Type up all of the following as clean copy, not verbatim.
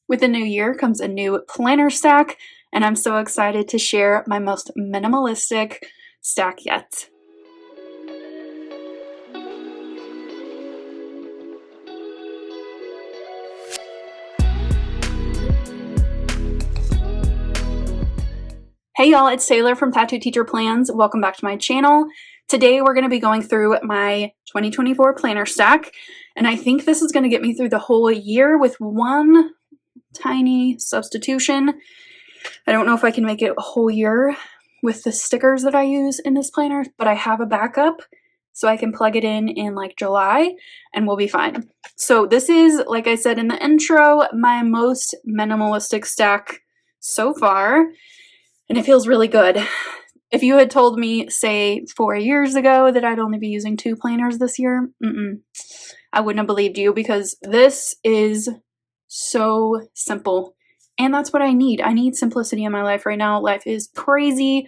With the new year comes a new planner stack, and I'm so excited to share my most minimalistic stack yet. Hey y'all, it's Taylor from Tattooed Teacher Plans. Welcome back to my channel. Today we're going to be going through my 2024 planner stack, and I think this is going to get me through the whole year with one tiny substitution. I don't know if I can make it a whole year with the stickers that I use in this planner, but I have a backup so I can plug it in like July and we'll be fine. So this is, like I said in the intro, my most minimalistic stack so far. And it feels really good. If you had told me, say, 4 years ago that I'd only be using 2 planners this year, I wouldn't have believed you, because this is so simple. And that's what I need. I need simplicity in my life right now. Life is crazy.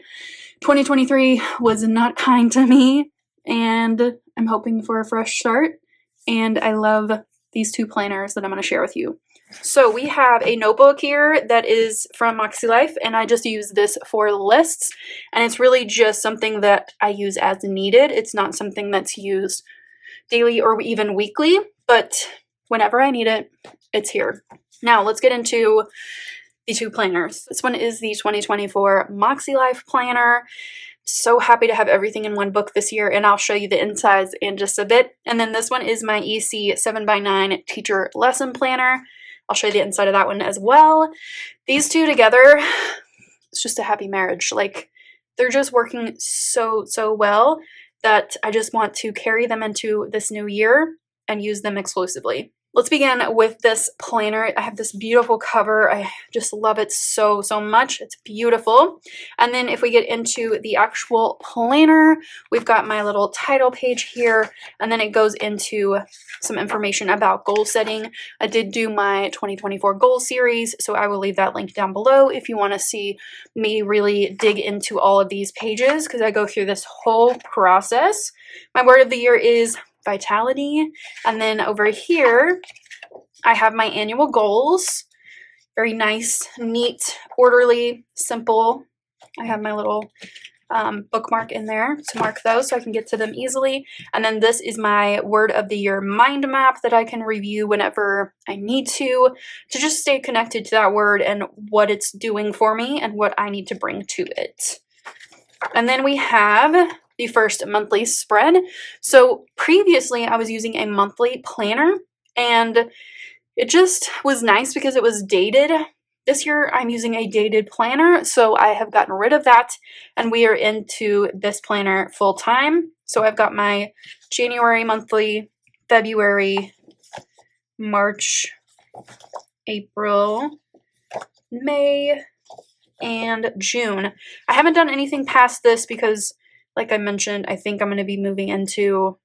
2023 was not kind to me, and I'm hoping for a fresh start. And I love these 2 planners that I'm going to share with you. So we have a notebook here that is from Moxie Life, and I just use this for lists, and it's really just something that I use as needed. It's not something that's used daily or even weekly, but whenever I need it, it's here. Now let's get into the 2 planners. This one is the 2024 Moxie Life planner. So happy to have everything in one book this year, and I'll show you the insides in just a bit. And then this one is my EC 7x9 teacher lesson planner. I'll show you the inside of that one as well. These 2 together, it's just a happy marriage. Like, they're just working so well that I just want to carry them into this new year and use them exclusively. Let's begin with this planner. I have this beautiful cover. I just love it so much. It's beautiful. And then if we get into the actual planner, we've got my little title page here, and then it goes into some information about goal setting. I did do my 2024 goal series, so I will leave that link down below if you want to see me really dig into all of these pages, because I go through this whole process. My word of the year is vitality. And then over here, I have my annual goals. Very nice, neat, orderly, simple. I have my little bookmark in there to mark those so I can get to them easily. And then this is my word of the year mind map that I can review whenever I need to just stay connected to that word and what it's doing for me and what I need to bring to it. And then we have the first monthly spread. So previously I was using a monthly planner, and it just was nice because it was dated. This year I'm using a dated planner, so I have gotten rid of that, and we are into this planner full time. So I've got my January monthly, February, March, April, May, and June. I haven't done anything past this because, like I mentioned, I think I'm going to be moving into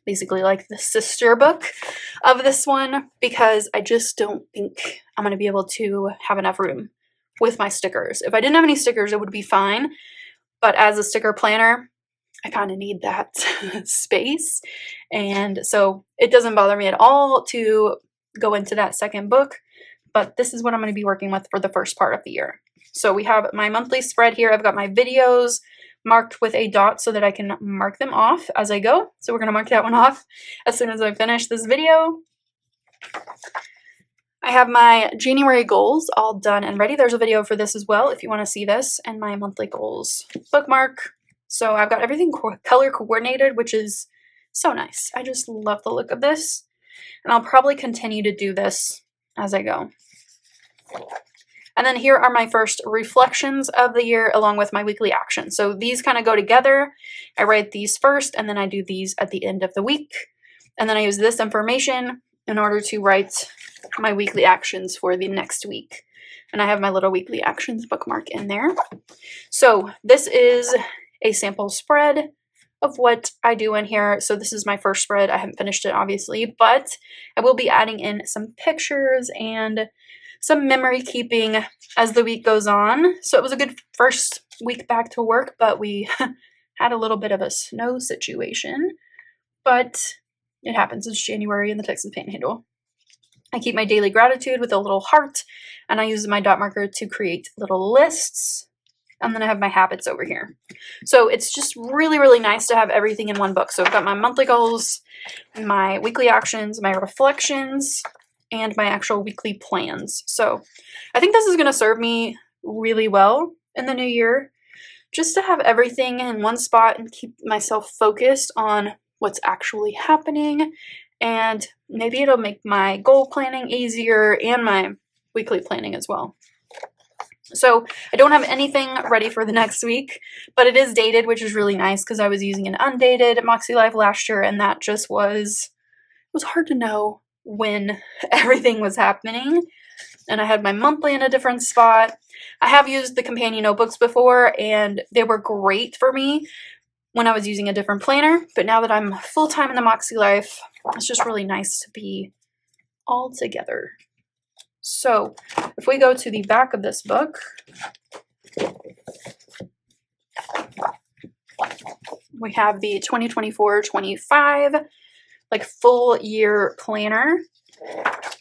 basically like the sister book of this one, because I just don't think I'm going to be able to have enough room with my stickers. If I didn't have any stickers, it would be fine, but as a sticker planner, I kind of need that space, and so it doesn't bother me at all to go into that second book, but this is what I'm going to be working with for the first part of the year. So we have my monthly spread here. I've got my videos marked with a dot so that I can mark them off as I go. So we're going to mark that one off as soon as I finish this video. I have my January goals all done and ready. There's a video for this as well if you want to see this, and my monthly goals bookmark. So I've got everything color coordinated, which is so nice. I just love the look of this, and I'll probably continue to do this as I go. And then here are my first reflections of the year along with my weekly actions. So these kind of go together. I write these first, and then I do these at the end of the week. And then I use this information in order to write my weekly actions for the next week. And I have my little weekly actions bookmark in there. So this is a sample spread of what I do in here. So this is my first spread. I haven't finished it, obviously, but I will be adding in some pictures and some memory keeping as the week goes on. So it was a good first week back to work, but we had a little bit of a snow situation, but it happens. It's January in the Texas Panhandle. I keep my daily gratitude with a little heart, and I use my dot marker to create little lists. And then I have my habits over here. So it's just really, really nice to have everything in one book. So I've got my monthly goals, my weekly actions, my reflections, and my actual weekly plans. So I think this is going to serve me really well in the new year, just to have everything in one spot and keep myself focused on what's actually happening. And maybe it'll make my goal planning easier and my weekly planning as well. So I don't have anything ready for the next week, but it is dated, which is really nice because I was using an undated Moxie Life last year, and that just was hard to know when everything was happening. And I had my monthly in a different spot. I have used the companion notebooks before, and they were great for me when I was using a different planner, but now that I'm full-time in the Moxie Life, it's just really nice to be all together. So if we go to the back of this book, we have the 2024-25 like full year planner.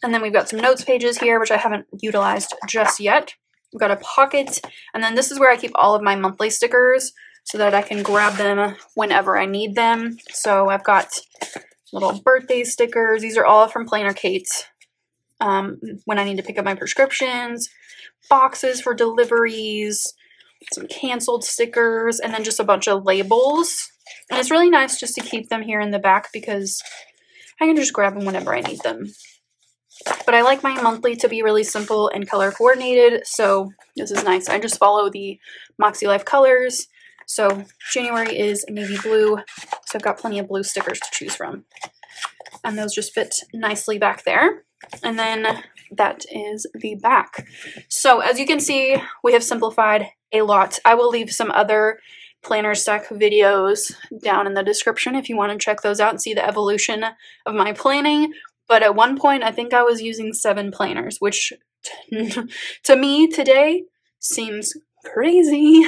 And then we've got some notes pages here, which I haven't utilized just yet. We've got a pocket, and then this is where I keep all of my monthly stickers so that I can grab them whenever I need them. So I've got little birthday stickers. These are all from Planner Kate. When I need to pick up my prescriptions, boxes for deliveries, some canceled stickers, and then just a bunch of labels. And it's really nice just to keep them here in the back because I can just grab them whenever I need them. But I like my monthly to be really simple and color coordinated, so this is nice. I just follow the Moxie Life colors. So January is navy blue, so I've got plenty of blue stickers to choose from. And those just fit nicely back there. And then that is the back. So as you can see, we have simplified a lot. I will leave some other planner stack videos down in the description if you want to check those out and see the evolution of my planning. But at one point, I think I was using 7 planners, which to me today seems crazy,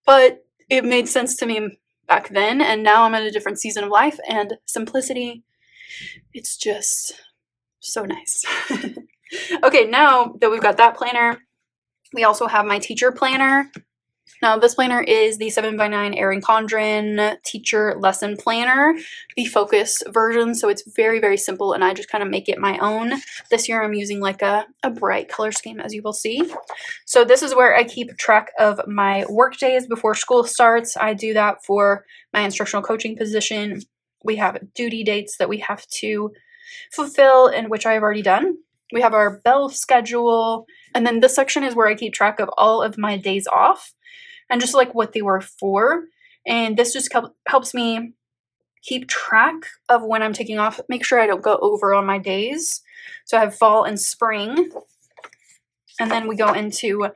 but it made sense to me back then. And now I'm in a different season of life, and simplicity, it's just so nice. Okay, now that we've got that planner, we also have my teacher planner. Now, this planner is the 7x9 Erin Condren teacher lesson planner, the focus version. So it's very, very simple, and I just kind of make it my own. This year I'm using like a bright color scheme, as you will see. So this is where I keep track of my work days before school starts. I do that for my instructional coaching position. We have duty dates that we have to fulfill, and which I have already done. We have our bell schedule, and then this section is where I keep track of all of my days off and just like what they were for. And this just helps me keep track of when I'm taking off, make sure I don't go over on my days. So I have fall and spring. And then we go into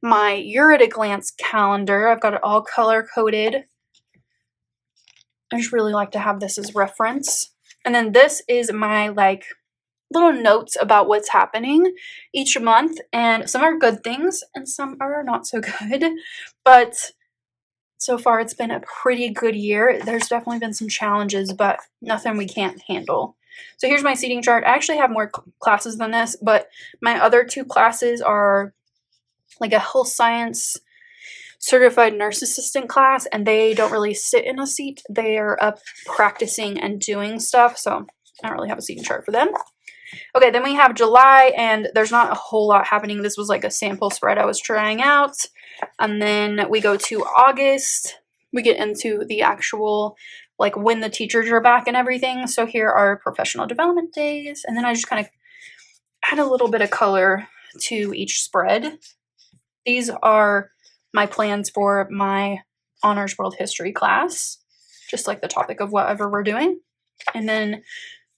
my Year at a Glance calendar. I've got it all color coded. I just really like to have this as reference. And then this is my like little notes about what's happening each month, and some are good things and some are not so good, but so far it's been a pretty good year. There's definitely been some challenges, but nothing we can't handle. So here's my seating chart. I actually have more classes than this, but my other 2 classes are like a health science certified nurse assistant class, and they don't really sit in a seat. They are up practicing and doing stuff, so I don't really have a seating chart for them. Okay, then we have July, and there's not a whole lot happening. This was like a sample spread I was trying out. And then we go to August. We get into the actual, like, when the teachers are back and everything. So here are professional development days. And then I just kind of add a little bit of color to each spread. These are my plans for my Honors World History class, just like the topic of whatever we're doing. And then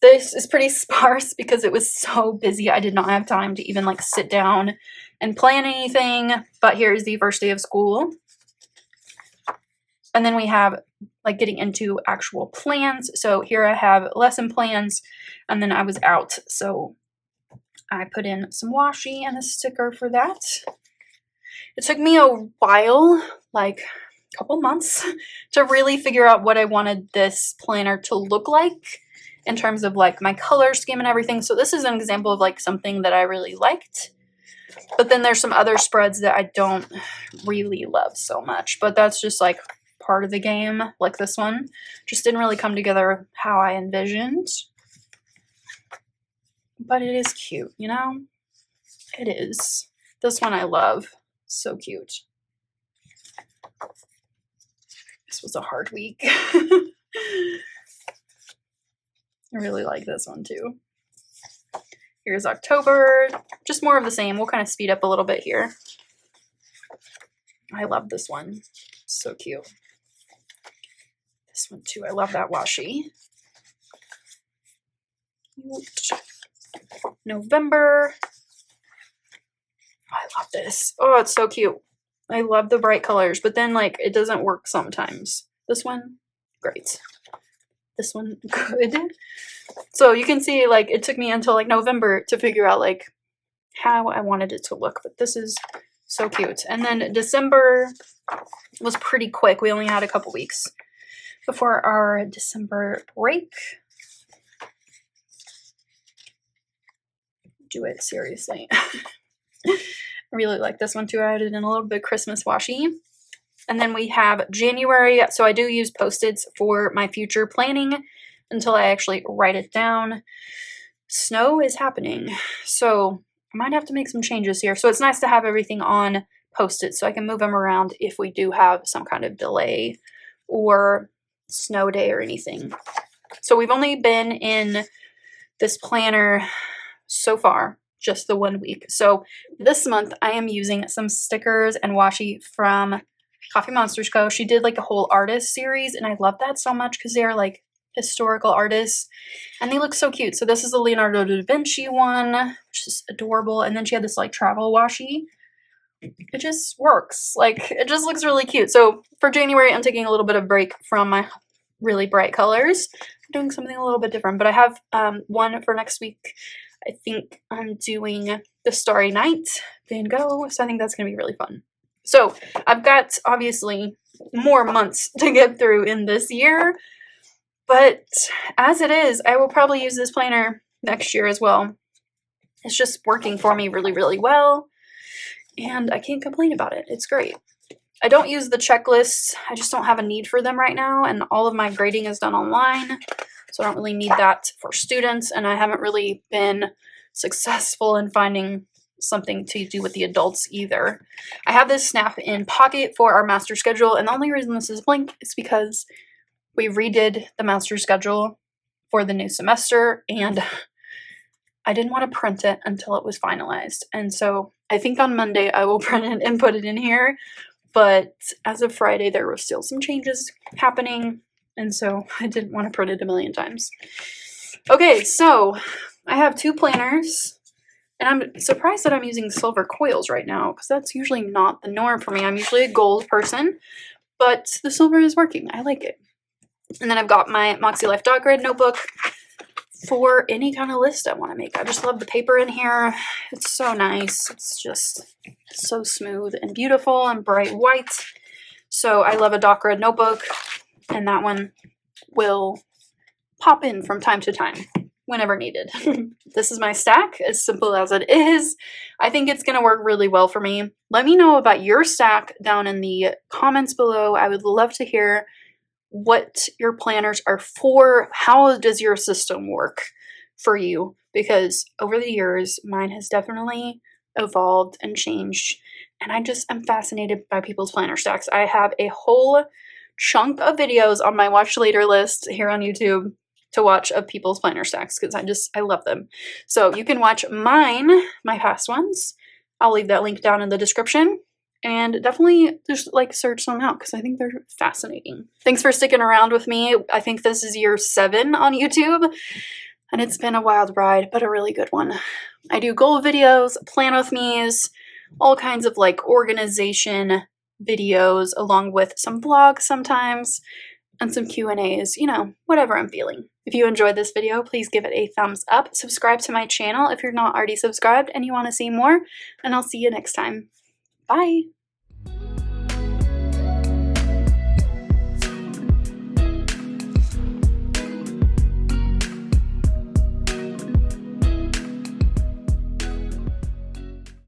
this is pretty sparse because it was so busy. I did not have time to even like sit down and plan anything. But here's the first day of school. And then we have like getting into actual plans. So here I have lesson plans, and then I was out. So I put in some washi and a sticker for that. It took me a while, like a couple months, to really figure out what I wanted this planner to look like. in terms of like my color scheme and everything. So this is an example of like something that I really liked. But then there's some other spreads that I don't really love so much. But that's just like part of the game. Like this one just didn't really come together how I envisioned. But it is cute, you know? It is. This one I love. So cute. This was a hard week. I really like this one too. Here's October. Just more of the same. We'll kind of speed up a little bit here. I love this one. So cute. This one too. I love that washi. Cute. November. I love this. Oh, it's so cute. I love the bright colors, but then like it doesn't work sometimes. This one, great. This one, good. So you can see like it took me until like November to figure out like how I wanted it to look, but this is so cute. And then December was pretty quick. We only had a couple weeks before our December break. Do it seriously. I really like this one too. I added in a little bit of Christmas washi. And then we have January. So I do use Post-its for my future planning until I actually write it down. Snow is happening. So I might have to make some changes here. So it's nice to have everything on Post-its so I can move them around if we do have some kind of delay or snow day or anything. So we've only been in this planner so far, just the 1 week. So this month I am using some stickers and washi from Coffee Monsters Co. She did like a whole artist series and I love that so much because they're like historical artists and they look so cute. So this is the Leonardo da Vinci one, which is adorable. And then she had this like travel washi. It just works. Like it just looks really cute. So for January, I'm taking a little bit of break from my really bright colors. I'm doing something a little bit different, but I have one for next week. I think I'm doing the Starry Night Van Gogh, so I think that's going to be really fun. So I've got obviously more months to get through in this year, but as it is, I will probably use this planner next year as well. It's just working for me really, really well, and I can't complain about it. It's great. I don't use the checklists. I just don't have a need for them right now, and all of my grading is done online. So I don't really need that for students, and I haven't really been successful in finding something to do with the adults either. I have this snap in pocket for our master schedule, and the only reason this is blank is because we redid the master schedule for the new semester, and I didn't want to print it until it was finalized. And so I think on Monday I will print it and put it in here, but as of Friday there were still some changes happening. And so I didn't want to print it a million times. Okay, so I have two planners. And I'm surprised that I'm using silver coils right now because that's usually not the norm for me. I'm usually a gold person, but the silver is working. I like it. And then I've got my Moxie Life Dot Grid notebook for any kind of list I want to make. I just love the paper in here. It's so nice. It's just so smooth and beautiful and bright white. So I love a dot grid notebook. And that one will pop in from time to time whenever needed. This is my stack, as simple as it is. I think it's going to work really well for me. Let me know about your stack down in the comments below. I would love to hear what your planners are for. How does your system work for you? Because over the years, mine has definitely evolved and changed. And I'm fascinated by people's planner stacks. I have a whole chunk of videos on my watch later list here on YouTube to watch of people's planner stacks because I love them. So you can watch mine, my past ones. I'll leave that link down in the description, and definitely just like search them out because I think they're fascinating. Thanks for sticking around with me. I think this is year 7 on YouTube and it's been a wild ride, but a really good one. I do goal videos, plan with me's, all kinds of like organization videos along with some vlogs sometimes and some Q&As, you know, whatever I'm feeling. If you enjoyed this video, please give it a thumbs up. Subscribe to my channel if you're not already subscribed and you want to see more, and I'll see you next time. Bye!